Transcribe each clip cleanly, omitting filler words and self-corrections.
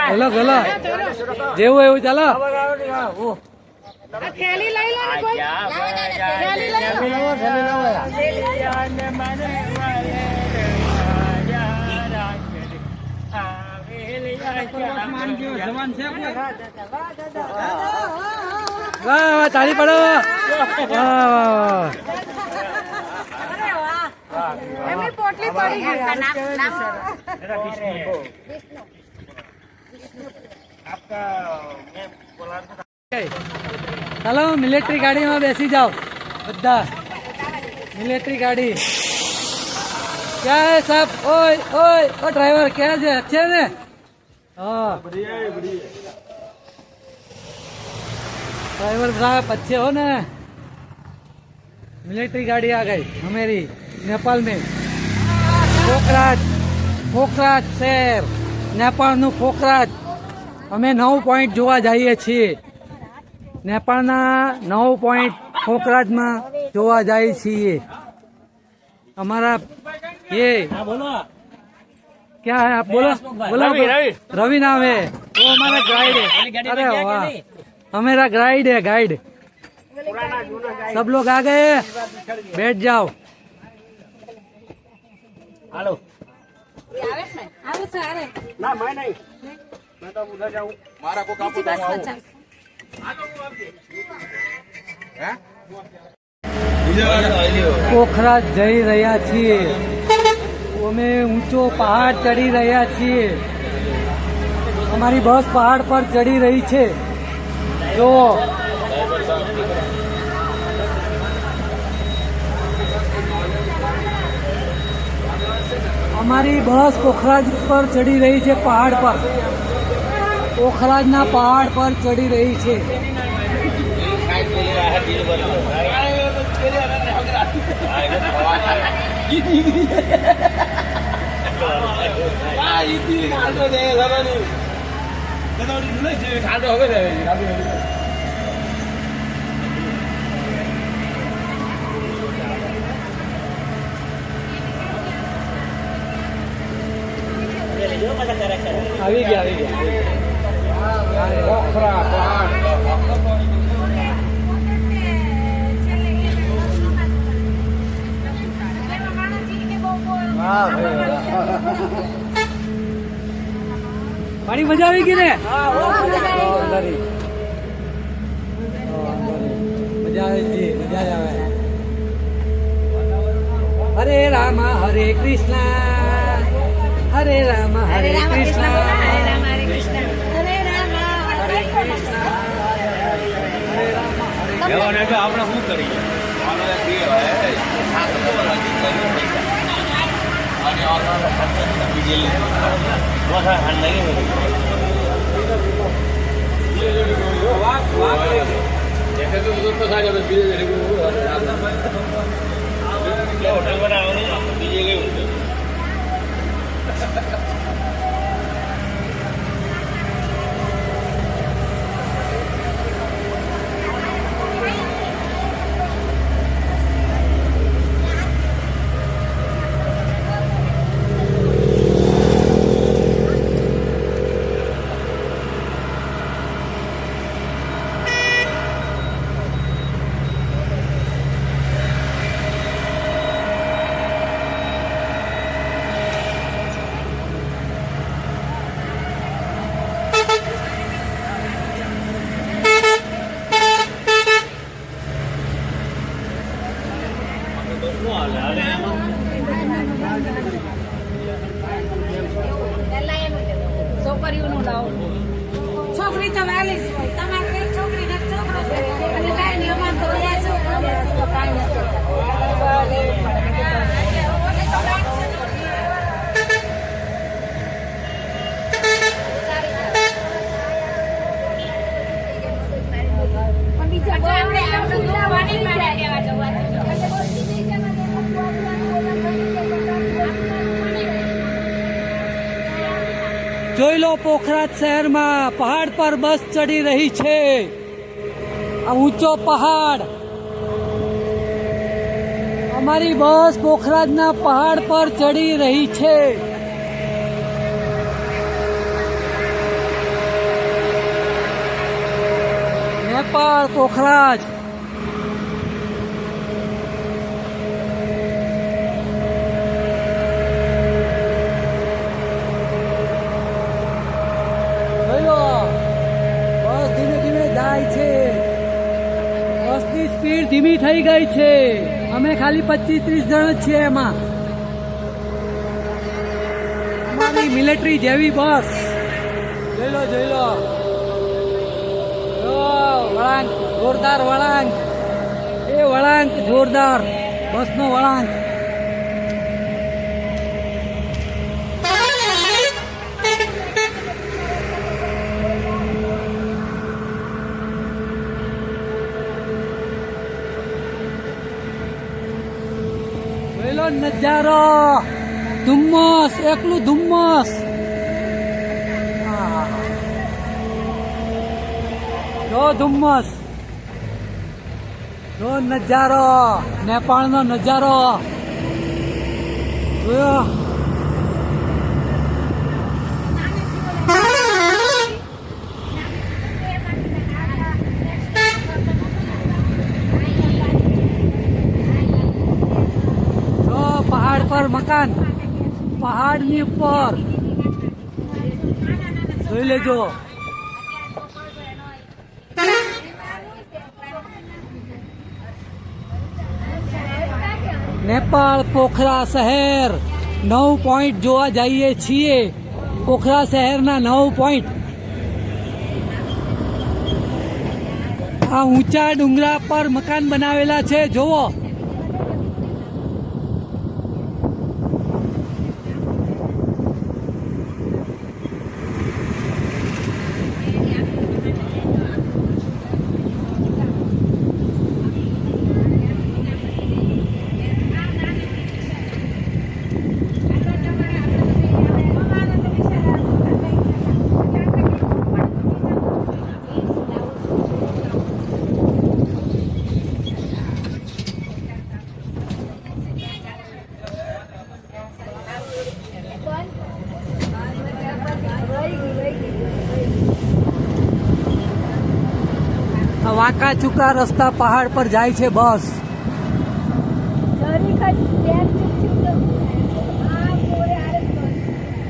Hello hello જેવું એવું ચાલો થેલી લઈ લો ને કોઈ થેલી લઈ વાહ વાહ તાળી પાડો વાહ વાહ એમની પોટલી પડી ગઈ ચાલો મિલિટરી ગાડીમાં બેસી જાઓ બધા મિલિટરી ગાડી क्या है साहब ओए ओए ओ ड्राइवर क्या है अच्छे ने हाँ ड्राइवर साहब अच्छे हो ना मिलिट्री गाड़ी आ गई हमारी नेपाल में पोखराज पोखराज शहर नेपाल નું પોખરાજ અમે 9 પોઈન્ટ જોવા જઈએ છીએ नेपाળના 9 પોઈન્ટ પોખરાજમાં જોવા જઈએ છીએ हमारा ये बोलो क्या है आप बोलो बोलो रवि नाम है वो हमारा गाइड है अरे वाह हमारा गाइड है गाइड सब लोग आ गए बैठ जाओ हेलो ना मैं नहीं मैं तो उधर जाऊँ मारा को काम પોખરાજ જઈ રહ્યા છીએ અમે ઊંચો પહાડ ચડી રહ્યા છીએ અમારી બસ પહાડ પર ચડી રહી છે જો અમારી બસ પોખરાજ પર ચડી રહી છે પહાડ પર પોખરાજના પહાડ પર ચડી રહી છે આવી ગયા પાણી મજા આવી ગઈ ને મજા આવે મજા આવે હરે રામ હરે કૃષ્ણ હરે રામ હરે કૃષ્ણ હરે રામ હરે કૃષ્ણ હરે રામ હરે કૃષ્ણ આપણે શું કરીએ होटल बनाओ बीजे गए છોકરી તો વાલી જ હોય તમારે કઈ છોકરી ને છોકરો છે અને કાંઈ નહીં અમારે તો જોઈ લો પોખરાજ શહેરમાં પહાડ પર બસ ચડી રહી છે આ ઊંચો પહાડ અમારી બસ પોખરાજના પહાડ પર ચડી રહી છે નેપાળ પોખરાજ. જોઈ લો, બસ ધીમે ધીમે જાય છે. બસની સ્પીડ ધીમી થઈ ગઈ છે. અમે ખાલી 25-30 જણ જ છીએ એમાં. અમારી મિલિટરી જેવી બસ. જોઈ લો, જોઈ લો. જો વળાંક, જોરદાર વળાંક. એ વળાંક જોરદાર, બસનો વળાંક. જોઈ લો નજારો, ધુમ્મસ, એકલું ધુમ્મસ. જો ધુમ્મસ, જો નજારો, નેપાળનો નજારો જોયો. જો પહાડ પર મકાન, પહાડની ઉપર જોઈ લેજો. નેપાળ પોખરા શહેર 9 પોઈન્ટ જોવા જઈએ છીએ. પોખરા શહેરના 9 પોઈન્ટ. આ ઊંચા ડુંગરા પર મકાન બનાવેલા છે, જોવો. વાંકા ચૂકા રસ્તા પહાડ પર જાય છે બસ.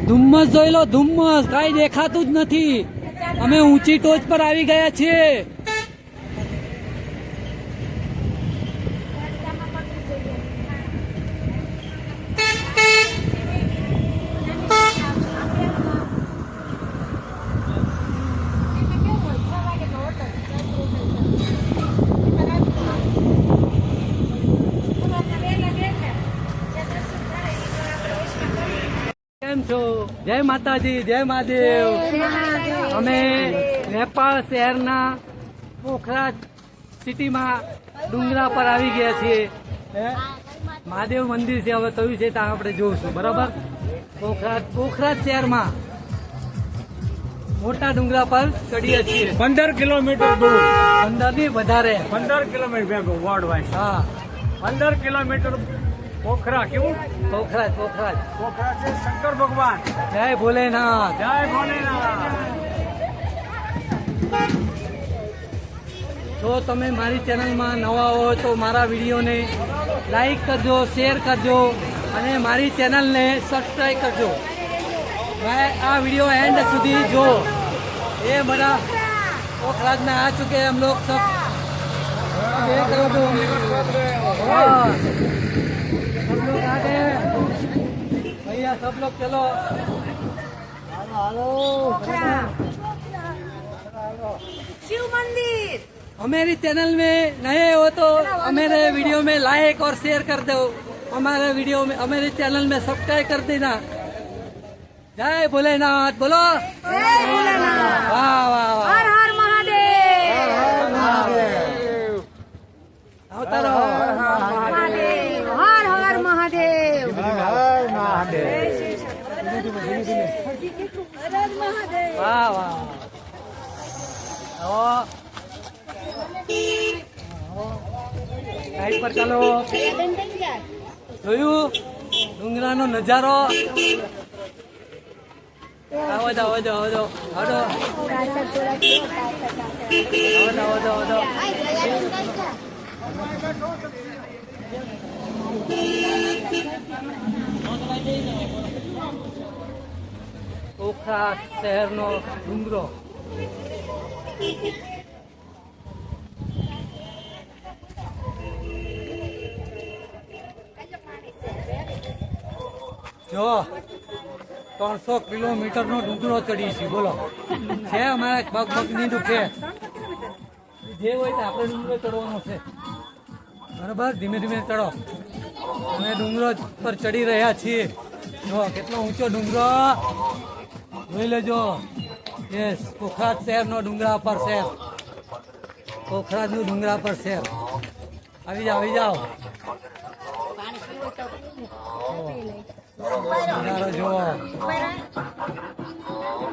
ધુમ્મસ જોઈ લો, ધુમ્મસ, કઈ દેખાતું જ નથી. અમે ઊંચી ટોચ પર આવી ગયા છીએ. કેમ છો? જય માતાજી, જય મહાદેવ. અમે નેપાળ શહેરના પોખરા સિટીમાં ડુંગરા પર આવી ગયા છીએ. મહાદેવ મંદિર છે, હવે કયું છે ત્યાં આપણે જોઈશું. બરાબર, પોખરા શહેરમાં મોટા ડુંગરા પર ચડીએ છીએ. 15 કિલોમીટર દૂર, 15 ની વધારે. 15 કિલોમીટર ભેગો વોર્ડ વાઇઝ. હા, 15 કિલોમીટર પોખરા. કેવું? પોખરાજ, પોખરાજ. પોખરા છે શંકર ભગવાન. જય ભોલેનાથ. જય ભોલેનાથ. જો તમે મારી ચેનલમાં નવા હો તો મારા વિડીયોને લાઈક કરજો, શેર કરજો અને મારી ચેનલને સબસ્ક્રાઈબ કરજો. આ वीडियो एंड સુધી જો. ये बड़ा पोखराज में आ चुके हैं हम लोग सब. देख रहे हो तो सब लोग आ गए भैया, सब लोग चलो. शिव मंदिर. हमारी चैनल में नए हो तो हमारे वीडियो में लाइक और शेयर कर दो. हमारे वीडियो में, हमारे चैनल में सब्सक्राइब कर देना. जय भोलेनाथ. बोलो जय भोलेनाथ. वाह वाह वाह. हर हर महादेव. આવતા રહો. महादेव. हर हर महादेव. हर महादेव. વાહ વાહ. સાઈડ પર ચાલો. જોયું ડુંગરાનો નજારો. આવો જાઓ આવો જાઓ આવો જાઓ આવો જાઓ ઓખા શહેરનો ડુંગરો જો 300 કિલોમીટરનો ડુંગરો ચડી છે બોલો છે અમારા પગ પગની દુખે જે હોય તો આપણે ડુંગરો ચડવાનો છે બરાબર ધીમે ધીમે ચડો અમે ડુંગરો પર ચડી રહ્યા છીએ જો કેટલો ઊંચો ડુંગરો જોઈ લેજો યસ પોખરાજ શહેરનો ડુંગરા પર શહેર પોખરાજનું ડુંગરા પર શહેર આવી જાઓ નજારો જુઓ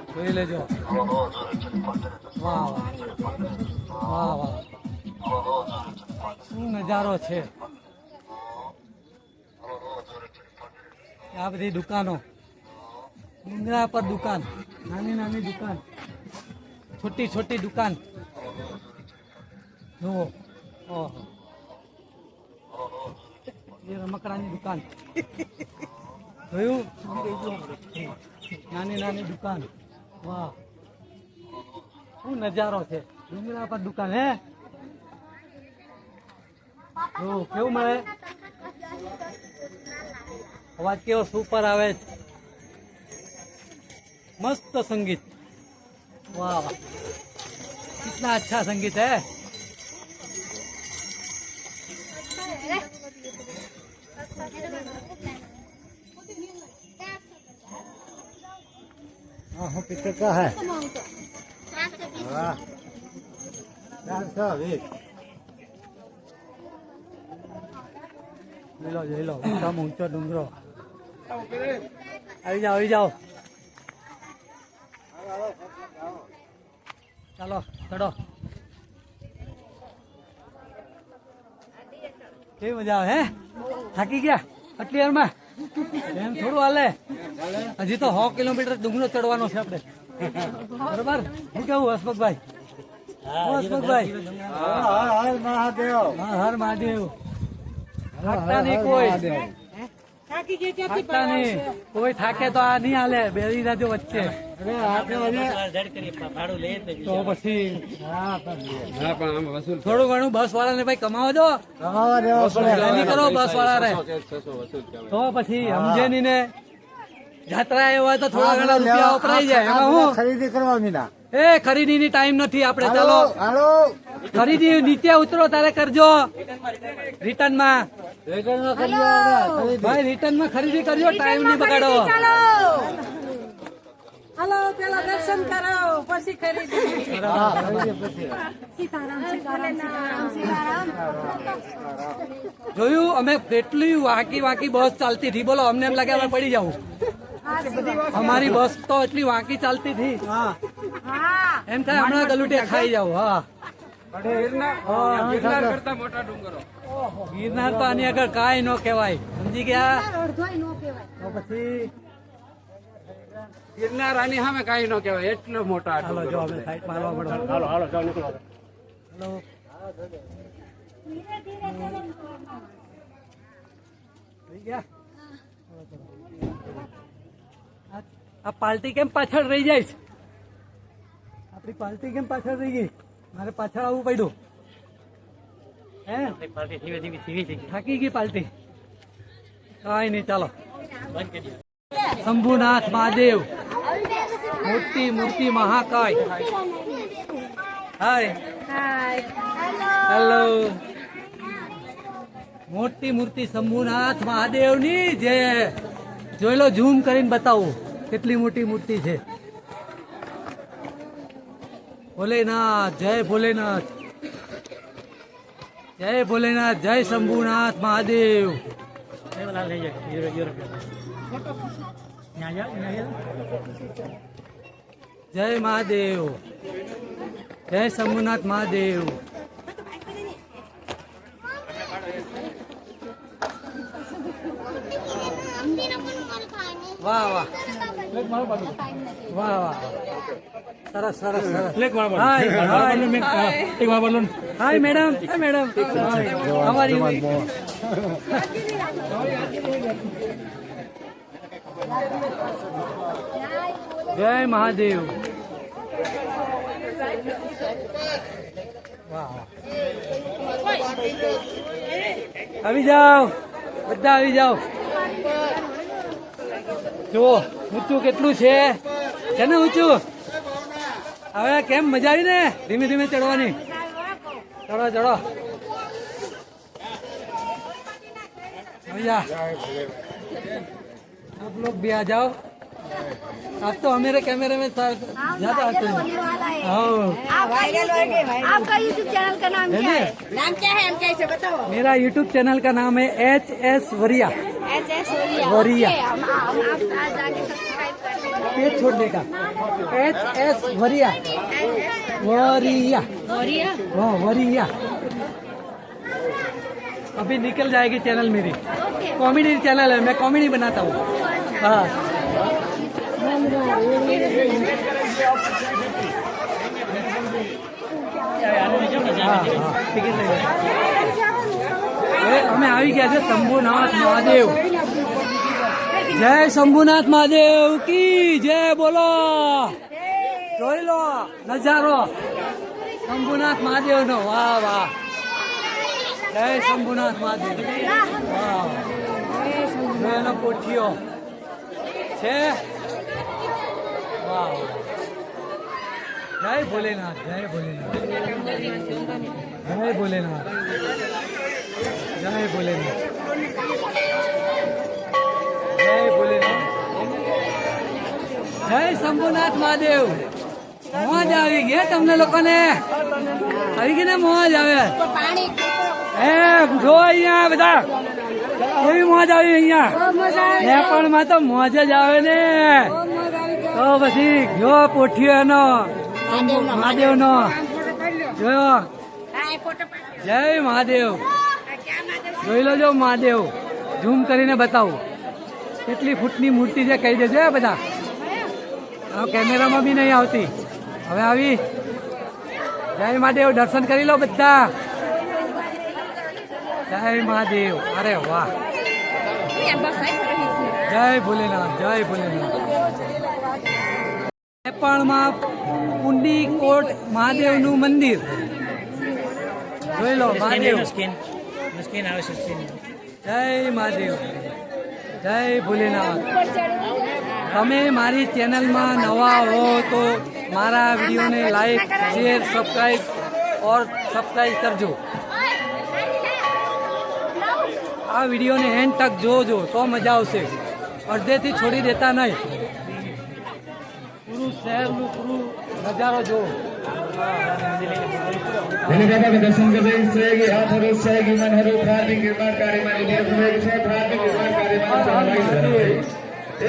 જોઈ લેજો વાહ વાહ વાહ શું નજારો છે આ બધી દુકાનો ડુંગરા પર દુકાન નાની નાની દુકાન છોટી છોટી દુકાન જુઓ ઓહો એ રમકડાની દુકાન જોયું નાની નાની દુકાન વાહ શું નજારો છે ડુંગરા પર દુકાન હે જો કેવું મળે અવાજ કેવો સુપર આવે मस्त संगीत वाह वाह कितना अच्छा संगीत है हाँ पिक्चर का है वाह 420 જોઈ લો ઊંચામાં ઊંચો ડુંગરો આવી જાઓ ચાલો ચડો કેવી મજા આવે હે થાકી ગયા આટલી વારમાં એમ થોડું હાલે હજી તો 100 કિલોમીટર ડુંગરો ચડવાનો છે આપણે બરોબર શું કેવું હસમુખભાઈ હર મહાદેવ થાકતા નહીં કોઈ થાકે તો આ નહીં હાલે બેરી રાજો વચ્ચે તો પછી થોડું ઘણું બસ વાળા ને ભાઈ કમાવા દો નહીં કરો બસ વાળા રે તો પછી સમજે નહીં ને યાત્રા એ હોય તો થોડા ઘણા રૂપિયા વપરાઈ જાય એમાં હું ખરીદી કરવાની ના એ ખરીદી ની ટાઈમ નથી આપડે ચાલો ખરીદી નીચે ઉતરો તારે કરજો રિટર્ન માં ભાઈ રિટર્ન માં ખરીદી કરજો ટાઈમ નહીં બગાડો હાલો પેલા દર્શન કરો પછી ખરીદી જોયું અમે કેટલી વાંકી બસ ચાલતી હતી બોલો અમને એમ લાગે અમે પડી જવું અમારી બસ તો એટલી વાંકી ચાલતી હતી એમ થાય હમણાં ગલુટિયા ખાઈ જાવ હા ગિરનાર તો આની આગળ કાંઈ ન કહેવાય સમજી ગયા તો પછી ગિરનાર આની સામે કાંઈ ન કહેવાય એટલો મોટા હાલો જો અમે સાઈડ મારવા પડો હાલો જાઓ નીકળો હેલો થઈ ગયા આ પાર્ટી કેમ પાછળ રહી જાય છે આપણી પાર્ટી કેમ પાછળ રહી ગઈ મારે પાછળ આવવું પડ્યું હે થાકી ગઈ પાર્ટી કાંઈ નહીં ચાલો શંભુનાથ મહાદેવ મોટી મૂર્તિ મહાકાય હાય હેલો મોટી મૂર્તિ શંભુનાથ મહાદેવની જે જોઈ લો ઝૂમ કરીને બતાવું કેટલી મોટી મૂર્તિ છે ભોલેનાથ જય ભોલેનાથ જય શંભુનાથ મહાદેવ જય મહાદેવ જય શંભુનાથ મહાદેવ અમને નંબર ખાને વાહ વાહ વાહ વાહ સરસ સરસ સરસ હાય હાય મેડમ મેડમ અમારી જય મહાદેવ વાહ આવી જાઓ બધા આવી જાઓ જુઓ ઊંચું કેટલું છે ને ઊંચું હવે કેમ મજા આવી ને ધીમે ધીમે ચડવાની ચડો ચડો भैया आप लोग भी आ जाओ आप तो हमारे कैमरे में ज्यादा आते हैं आपका यूट्यूब चैनल का नाम क्या है? नाम क्या है? हम कैसे बताओ? मेरा यूट्यूब चैनल का नाम है HS वरिया HS वरिया हम आज आगे सब्सक्राइब कर देंगे। पेज छोड़ने का HS वरिया वरिया वरिया हाँ वरिया अभी निकल जाएगी चैनल मेरी कॉमेडी चैनल है मैं कॉमेडी बनाता हूँ हाँ ટિકિટ લઈ હવે અમે આવી ગયા છે શંભુનાથ મહાદેવ જય શંભુનાથ મહાદેવ કી જય બોલો જોઈ લો નજારો શંભુનાથ મહાદેવ નો વાહ વાહ જય શંભુનાથ મહાદેવ વાહ એનો પોઠીઓ છે વાહ જય ભોલેનાથ જય ભોલેનાથ જય ભોલેનાથ જય ભોલેનાથ જય ભોલેનાથ જય શંભુનાથ મહાદેવ મોજ આવી ગઈ તમને લોકોને આવી ગઈ ને મોજ આવે એમ જો અહીંયા બધા કેવી મોજ આવી અહીંયા નેપાળમાં તો મોજ જ આવે ને તો પછી જો પોઠિયો એનો મહાદેવ નો જોયો જય મહાદેવ જોઈ લો જો મહાદેવ ઝૂમ કરીને બતાવું કેટલી ફૂટની મૂર્તિ છે કહી દેજો બધા કેમેરામાં બી નહીં આવતી હવે આવી જય મહાદેવ દર્શન કરી લો બધા જય મહાદેવ અરે વાહ જય ભોલેનાથ જય ભોલેનાથ નેપાળમાં પુંડી કોટ મહાદેવનું મંદિર જોઈ લો મહાદેવ જય મહાદેવ જય ભોલેનાથ તમે મારી ચેનલમાં નવા હો તો મારા વિડીયોને લાઈક શેર સબસ્ક્રાઈબ ઓર સબસ્ક્રાઈબ કરજો આ વિડીયોને એન્ડ તક જોજો તો મજા આવશે અડધેથી છોડી દેતા નહીં પૂરું શહેરનું પૂરું નજારો જો ભોલે બાબા के दर्शन करते रहेगी हाथ हरो सहेगी मन हरो धार्मिक निर्माण कार्य में निरत रहेगी सब धार्मिक निर्माण कार्य में सहभागी बने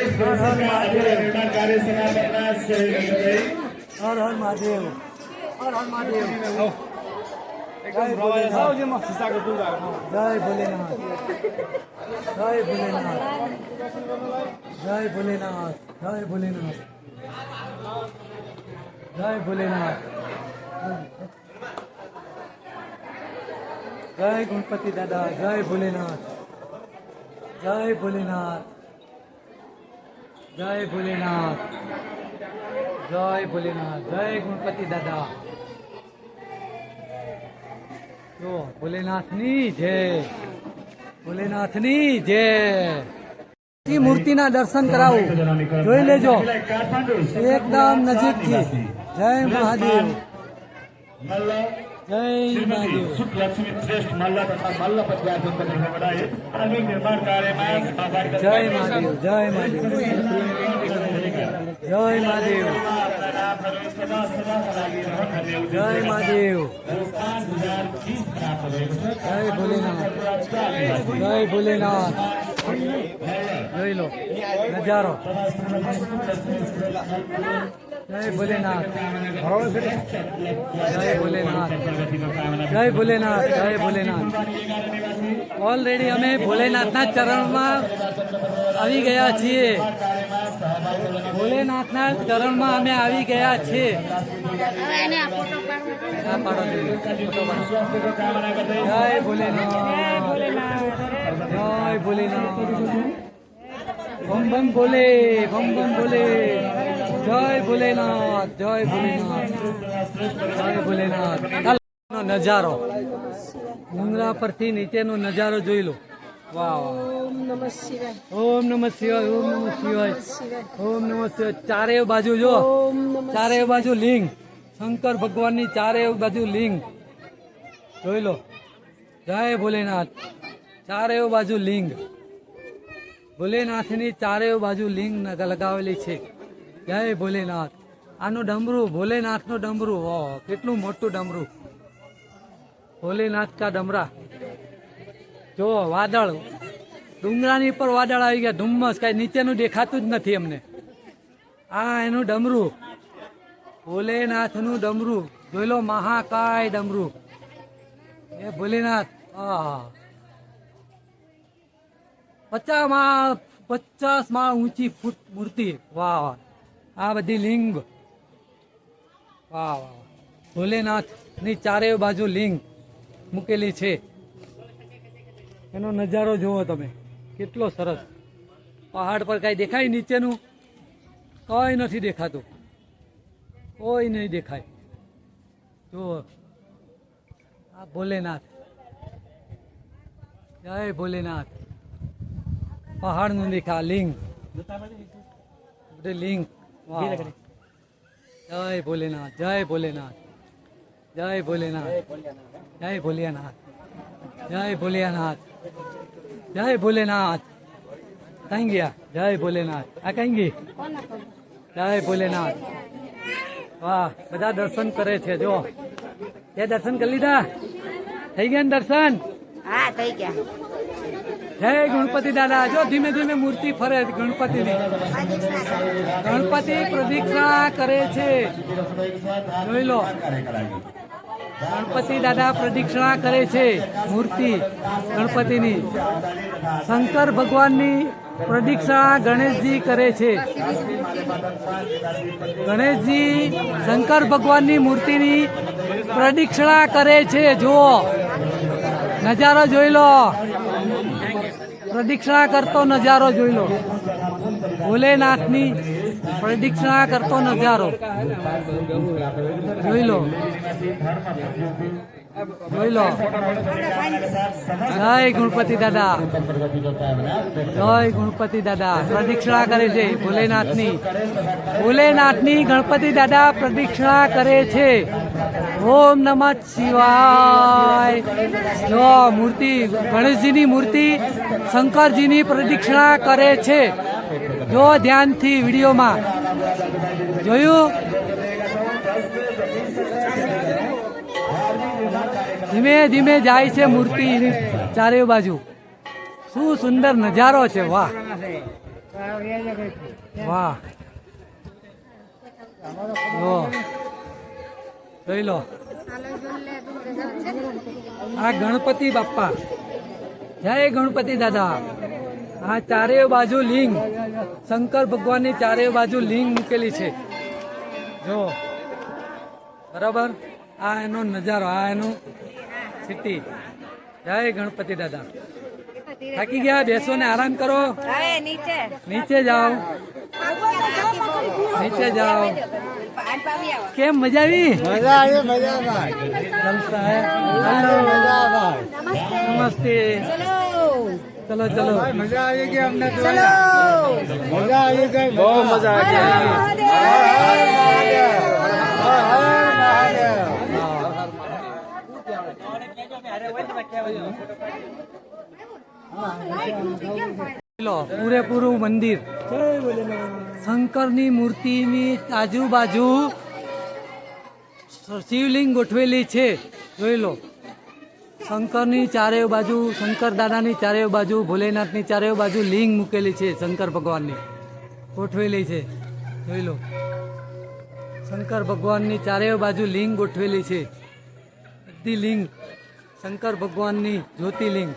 इस प्रकार का अधूरा निर्माण कार्य समापन सहयोगी रहे हर हर महादेव हर हर महादेव जय भोलेनाथ जय भोलेनाथ जय भोलेनाथ जय भोलेनाथ जय भोलेनाथ जय भोलेनाथ जय गणपति दादा जय भोलेनाथ जय भोलेनाथ जय भोलेनाथ जय भोलेनाथ जय गणपति दादा જો ભોલેનાથની જય ભોલેનાથની જય મૂર્તિના દર્શન કરાવું જોઈ લેજો એકદમ નજીકથી જય મહાદેવ જય મહાદેવ सुख लक्ष्मी श्रेष्ठ मल्ल तथा मल्ल परिवार बनाए धार्मिक निर्माण कार्य में सहभागी જય મહાદેવ જય મહાદેવ જય મહાદેવ જય મહાદેવ જય ભોલેનાથ જય ભોલેનાથ જોઈ લો નજારો જય ભોલેનાથ જય ભોલેનાથ જય ભોલેનાથ જય ભોલેનાથ ઓલરેડી અમે ભોલેનાથના ચરણમાં આવી ગયા છીએ ભોલેનાથના ચરણમાં અમે આવી ગયા છે. હવે એને આ ફોટો પાડવો. આ પાડો જોઈએ. ફોટો પાડો. જય ભોલેનાથ, જય ભોલેનાથ. બમ બમ ભોલે, બમ બમ ભોલે. જય ભોલેનાથ, જય ભોલેનાથ, જય ભોલેનાથ. ચાલો, નજારો ડુંગરા પરથી નીચેનો નજારો જોઈ લો. વાહ વાહ. ઓમ નમઃ શિવાય. ઓમ નમઃ શિવાય, ઓમ નમઃ શિવાય, ઓમ નમઃ શિવાય. ચારે બાજુ જો, ઓમ નમઃ ચારે બાજુ લિંગ, શંકર ભગવાનની ચારે બાજુ લિંગ જોઈ લો. જય ભોલેનાથ. ચારે બાજુ લિંગ, ભોલેનાથની ચારે બાજુ લિંગ લગાવેલી છે. જય ભોલેનાથ. આનું ડમરું, ભોલેનાથનું ડમરું. ઓહ, કેટલું મોટું ડમરું. ભોલેનાથ કા ડમરા. જો વાદળ, ડુંગરાની પર વાદળ આવી ગયા, ધુમ્મસ, કઈ નીચેનું દેખાતું જ નથી અમને. આ એનું ડમરું, ભોલેનાથનું ડમરું જોઈ લો. મહાકાય ડમરું એ ભોલેનાથ. 50 માળ ઊંચી ફૂટ મૂર્તિ. વાહ વાહ. આ બધી લિંગ. વાહ વાહ. ભોલેનાથની ચારે બાજુ લિંગ મૂકેલી છે. એનો નજારો જુઓ તમે, કેટલો સરસ. પહાડ પર કઈ દેખાય નીચેનું? કઈ નથી દેખાતું, કોઈ નહીં દેખાય. જુઓ આ ભોલેનાથ. જય ભોલેનાથ. પહાડનું દેખા લિંગ, લિંગ. વાહ. જય ભોલેનાથ, જય ભોલેનાથ, જય ભોલેનાથ, જય ભોલેનાથ, જય ભોલેનાથ, જય ભોલેનાથ. કઈ ગયા? જય ભોલેનાથ. આ કઈ ગઈ? જય ભોલેનાથ. વાહ, બધા દર્શન કરે છે. જો તે દર્શન કરી લીધા? થઈ ગયા ને દર્શન? હા થઈ ગયા. જય ગણપતિ દાદા. જો ધીમે ધીમે મૂર્તિ ફરે ગણપતિની. ગણપતિ પ્રદક્ષિણા કરે છે, જોઈ લો. ગણપતિ દાદા પ્રદક્ષિણા કરે છે મૂર્તિ ગણપતિની. શંકર ભગવાનની પ્રદક્ષિણા ગણેશજી કરે છે. ગણેશજી શંકર ભગવાનની મૂર્તિની પ્રદક્ષિણા કરે છે. જુઓ નજારો જોઈ લો. પ્રદક્ષિણા કરતો નજારો જોઈ લો. ભોલેનાથની પ્રદક્ષિણા કરતો નજારો જોઈ લો, જોઈ લો. જય ગણપતિ દાદા, જય ગણપતિ દાદા. પ્રદક્ષિણા કરે છે ભોલેનાથની. ભોલેનાથની ગણપતિ દાદા પ્રદક્ષિણા કરે છે. ઓમ નમઃ શિવાય. જો મૂર્તિ, ગણેશજીની મૂર્તિ શંકરજીની પ્રદક્ષિણા કરે છે. જો ધ્યાનથી વિડીયોમાં જોયું. ધીમે ધીમે જાય છે મૂર્તિ ચારે બાજુ. શું સુંદર નજારો છે. વાહ વાહ. જો જોઈ લો. આ ગણપતિ બાપ્પા. જય ગણપતિ દાદા. આ ચારે બાજુ લિંગ, શંકર ભગવાનની ચારે બાજુ લિંગ મૂકેલી છે. જો બરાબર. આ એનો નજારો, આ એનું સિટી. જય ગણપતિ દાદા. થાકી ગયા? બેસો ને આરામ કરો. હવે નીચે નીચે જાઓ, નીચે જાઓ. કેમ મજા આવી? જલસા હે. હેલો, નમસ્તે. ચલો ચલો. મજા આવી ગઈ અમને તો. મજા આવી ગઈ, બહુ મજા આવી લો. પૂરેપૂરું મંદિર શંકરની મૂર્તિની આજુબાજુ શિવલિંગ ગોઠવેલી છે. જોઈ લો. શંકરની ચારે બાજુ, શંકર દાદાની ચારે બાજુ, ભોલેનાથની ચારે બાજુ લિંગ મૂકેલી છે. શંકર ભગવાનની ગોઠવેલી છે. જોઈ લો. શંકર ભગવાનની ચારે બાજુ લિંગ ગોઠવેલી છે. બધી લિંગ શંકર ભગવાનની જ્યોતિર્લિંગ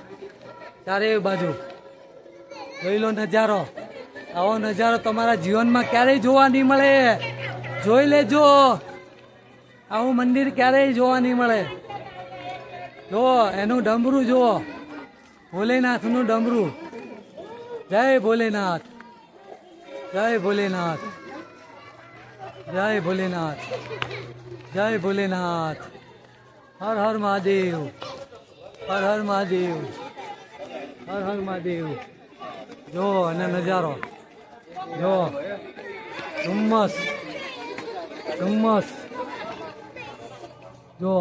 ચારે બાજુ. જોઈ લો નજારો. આવો નજારો તમારા જીવનમાં ક્યારેય જોવા નહીં મળે. જોઈ લેજો, આવું મંદિર ક્યારેય જોવા નહીં મળે. જો એનું ડમરું જુઓ, ભોલેનાથનું ડમરું. જય ભોલેનાથ, જય ભોલેનાથ, જય ભોલેનાથ, જય ભોલેનાથ. હર હર મહાદેવ, હર હર મહાદેવ, હર હર મહાદેવ. જો અને નજારો જો, ધુમ્મસ ધુમ્મસ. જો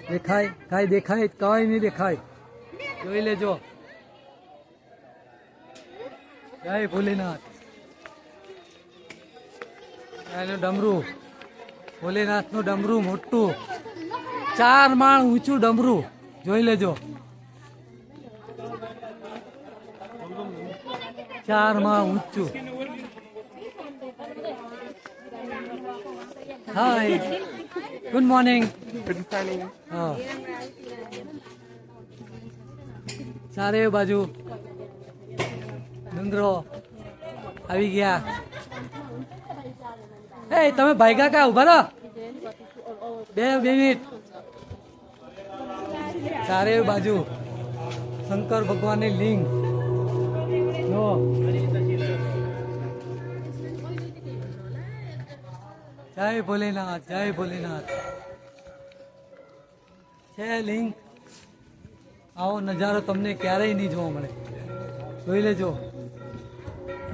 દેખાય, કાંઈ દેખાય, કાંઈ નહીં દેખાય. જોઈ લેજો. જય ભોલેનાથ. એનું ડમરું, ભોલેનાથનું ડમરું મોટું, 4 માળ ઊંચું ડમરું. જોઈ લેજો, 4 માળ ઊંચું. હાય, ગુડ મોર્નિંગ. હા, ચારે બાજુ ડુંગરો આવી ગયા. એ તમે ભાઈગા કા ઉભા રહો, 2 મિનિટ. ચારે બાજુ શંકર ભગવાનની લિંગ. જો જય ભોલેનાથ, જય ભોલેનાથ. છે લિંગ. આવો નજારો તમને ક્યારેય નહીં જોવા મળે. જોઈ લેજો,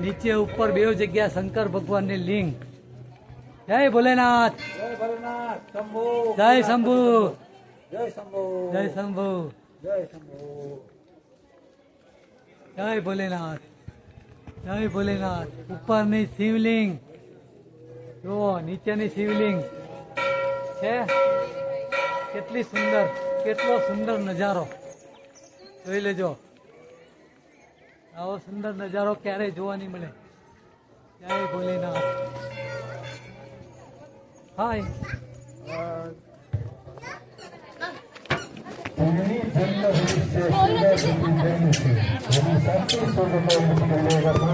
નીચે ઉપર 2 જગ્યા શંકર ભગવાનની લિંગ. જય ભોલેનાથ, જય ભોલેનાથ, શંભુ, જય શંભુ, જય શંભુ, જય શંભુ, જય શંભુ. જય ભોલેનાથ, જય ભોલેનાથ. ઉપરની શિવલિંગ જુઓ, નીચેની શિવલિંગ છે. કેટલી સુંદર, કેટલો સુંદર નજારો. જોઈ લેજો, આવો સુંદર નજારો ક્યારેય જોવા નહીં મળે. જય ભોલેનાથ. હાય,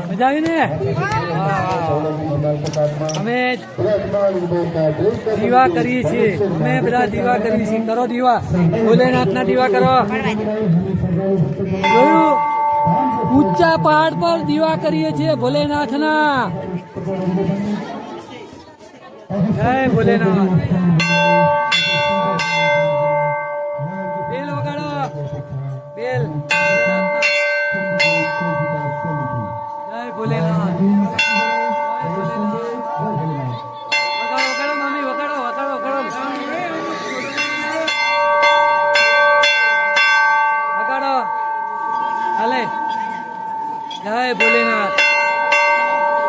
મજા આવી ને? અમે દીવા કરીએ છીએ, અમે બધા દીવા કરીએ છીએ. કરો દીવા, ભોલેનાથના દીવા કરો. જોયું, ઊંચા પહાડ પર દીવા કરીએ છીએ ભોલેનાથના. જય ભોલેનાથ. બેલ વગાડો, બેલ. જય ભોલેનાથ, જય ભોલેનાથ. વગાડો, વગાડો મમ્મી, વગાડો, વગાડો, વગાડો. વગાડો, હાલે. જય ભોલેનાથ,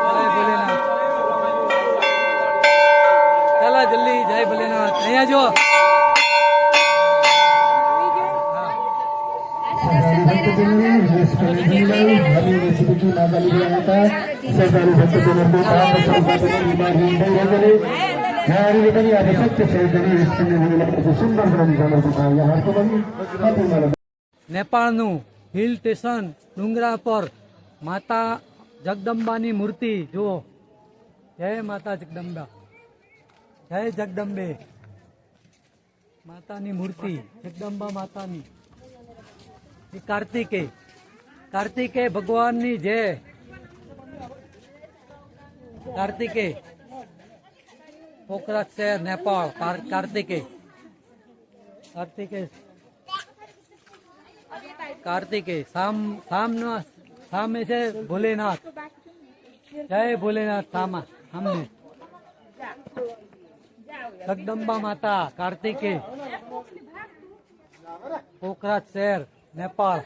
જય ભોલેનાથ. ચાલો જલ્દી, જય ભોલેનાથ. અહીંયા જો, નેપાળનું હિલ સ્ટેશન ડુંગરા પર માતા જગદંબાની મૂર્તિ જુઓ. જય માતા જગદંબા, જય જગદંબે. માતાની મૂર્તિ, જગદંબા માતાની. કાર્તિકે ભગવાનની જય. કાર્તિકે, પોખરાજ શહેર, નેપાળ. કાર્તિકે સામે છે ભોલેનાથ. જય ભોલેનાથ. સામે જગદંબા માતા. કાર્તિકે, પોખરાજ શહેર, નેપાળ.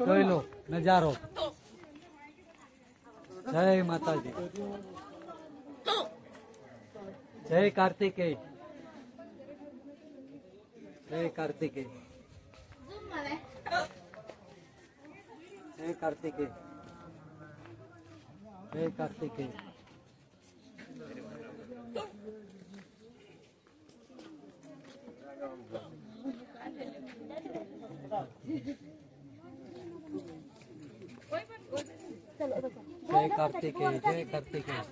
જોઈ લો નજારો. જય માતાજી, જય કાર્તિકે, જય કાર્તિકે, જય કાર્તિકે, જય કાર્તિકે. જય કાર્તિકેય જય કાર્તિકેય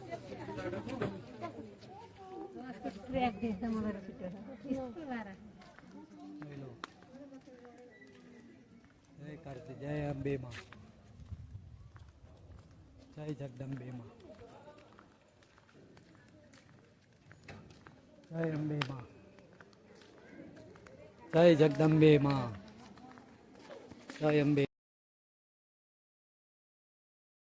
જય કાર્તિક જય અંબે માં જય જગદંબે માં જય અંબે માં જય જગદંબે માં જય અંબે